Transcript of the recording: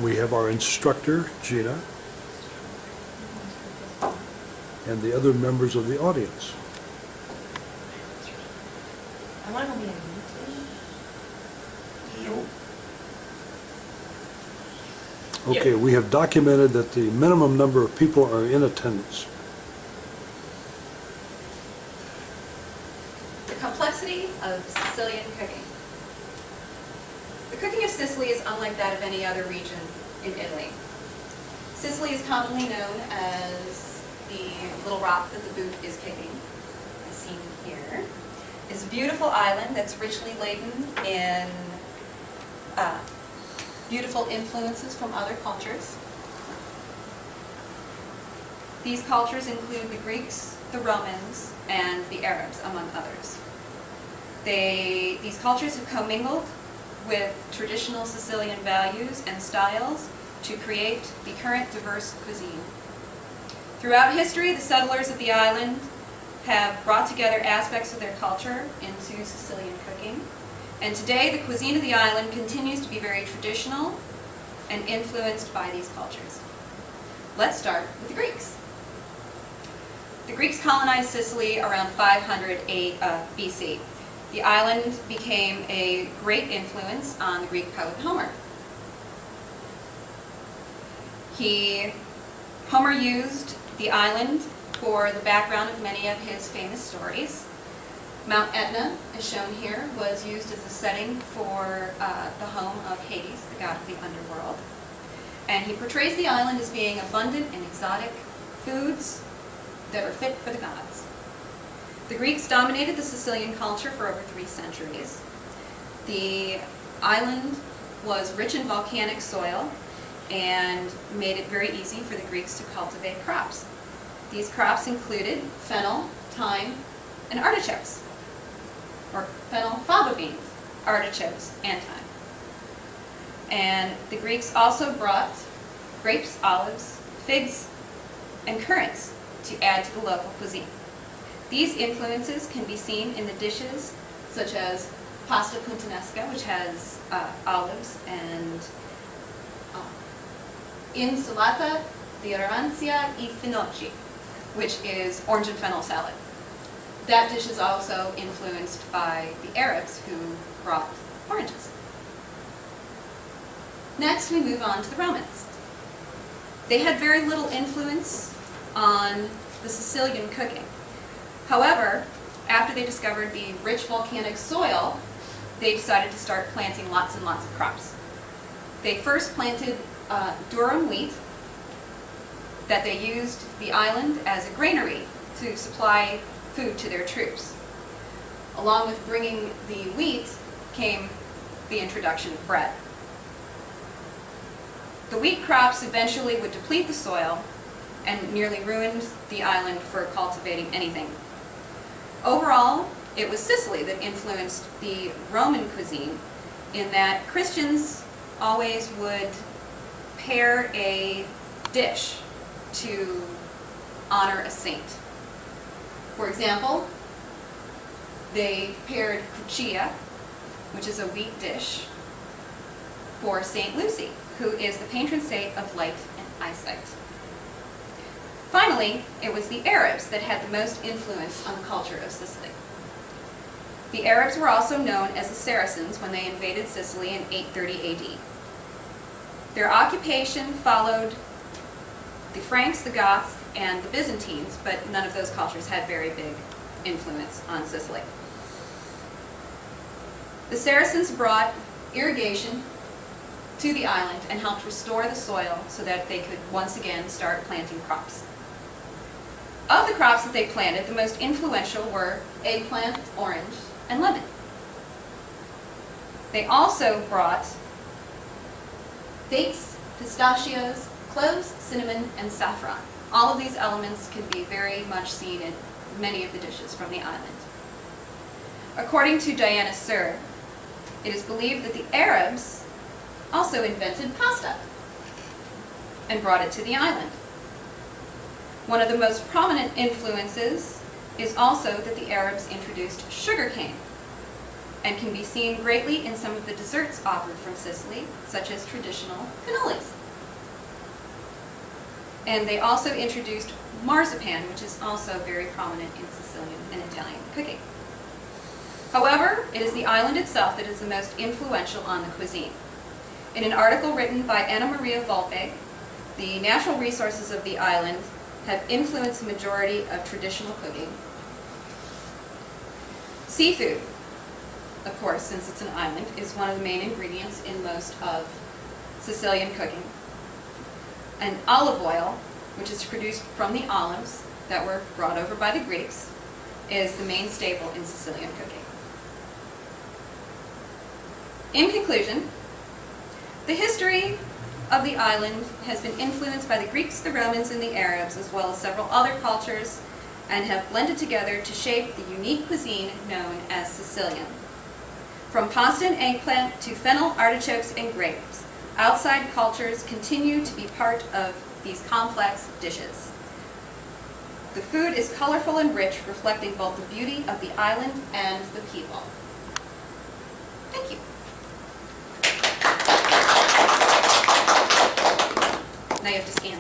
We have our instructor, Gina, and the other members of the audience. I want to go be a meeting. Okay, we have documented that the minimum number of people are in attendance. The complexity of Sicilian cooking. The cooking of Sicily is unlike that of any other region in Italy. Sicily is commonly known as the little rock that the boot is kicking, as seen here. It's a beautiful island that's richly laden in beautiful influences from other cultures. These cultures include the Greeks, the Romans, and the Arabs, among others. These cultures have commingled with traditional Sicilian values and styles to create the current diverse cuisine. Throughout history, the settlers of the island have brought together aspects of their culture into Sicilian cooking. And today, the cuisine of the island continues to be very traditional and influenced by these cultures. Let's start with the Greeks. The Greeks colonized Sicily around 500 BC. The island became a great influence on the Greek poet Homer. Homer used the island for the background of many of his famous stories. Mount Etna, as shown here, was used as a setting for the home of Hades, the god of the underworld. And he portrays the island as being abundant in exotic foods that are fit for the gods. The Greeks dominated the Sicilian culture for over 3 centuries. The island was rich in volcanic soil and made it very easy for the Greeks to cultivate crops. These crops included fennel, thyme, and artichokes. Or fennel, fava beans, artichokes, and thyme. And the Greeks also brought grapes, olives, figs, and currants to add to the local cuisine. These influences can be seen in the dishes such as pasta puttanesca, which has olives, and insalata di arancia e finocchi, which is orange and fennel salad. That dish is also influenced by the Arabs who brought oranges. Next, we move on to the Romans. They had very little influence on the Sicilian cooking. However, after they discovered the rich volcanic soil, they decided to start planting lots and lots of crops. They first planted durum wheat that they used the island as a granary to supply food to their troops. Along with bringing the wheat came the introduction of bread. The wheat crops eventually would deplete the soil and nearly ruined the island for cultivating anything. Overall, it was Sicily that influenced the Roman cuisine in that Christians always would pair a dish to honor a saint. For example, they paired cuccia, which is a wheat dish, for Saint Lucy, who is the patron saint of light and eyesight. Finally, it was the Arabs that had the most influence on the culture of Sicily. The Arabs were also known as the Saracens when they invaded Sicily in 830 AD. Their occupation followed the Franks, the Goths, and the Byzantines, but none of those cultures had very big influence on Sicily. The Saracens brought irrigation to the island and helped restore the soil so that they could once again start planting crops. Of the crops that they planted, the most influential were eggplant, orange, and lemon. They also brought dates, pistachios, cloves, cinnamon, and saffron. All of these elements can be very much seen in many of the dishes from the island. According to Diana Sir, it is believed that the Arabs also invented pasta and brought it to the island. One of the most prominent influences is also that the Arabs introduced sugarcane and can be seen greatly in some of the desserts offered from Sicily, such as traditional cannolis. And they also introduced marzipan, which is also very prominent in Sicilian and Italian cooking. However, it is the island itself that is the most influential on the cuisine. In an article written by Anna Maria Volpe, the natural resources of the island have influenced the majority of traditional cooking. Seafood, of course, since it's an island, is one of the main ingredients in most of Sicilian cooking. And olive oil, which is produced from the olives that were brought over by the Greeks, is the main staple in Sicilian cooking. In conclusion, the history of the island has been influenced by the Greeks, the Romans, and the Arabs, as well as several other cultures, and have blended together to shape the unique cuisine known as Sicilian. From pasta and eggplant to fennel, artichokes, and grapes, outside cultures continue to be part of these complex dishes. The food is colorful and rich, reflecting both the beauty of the island and the people. Thank you. Now you have to scan.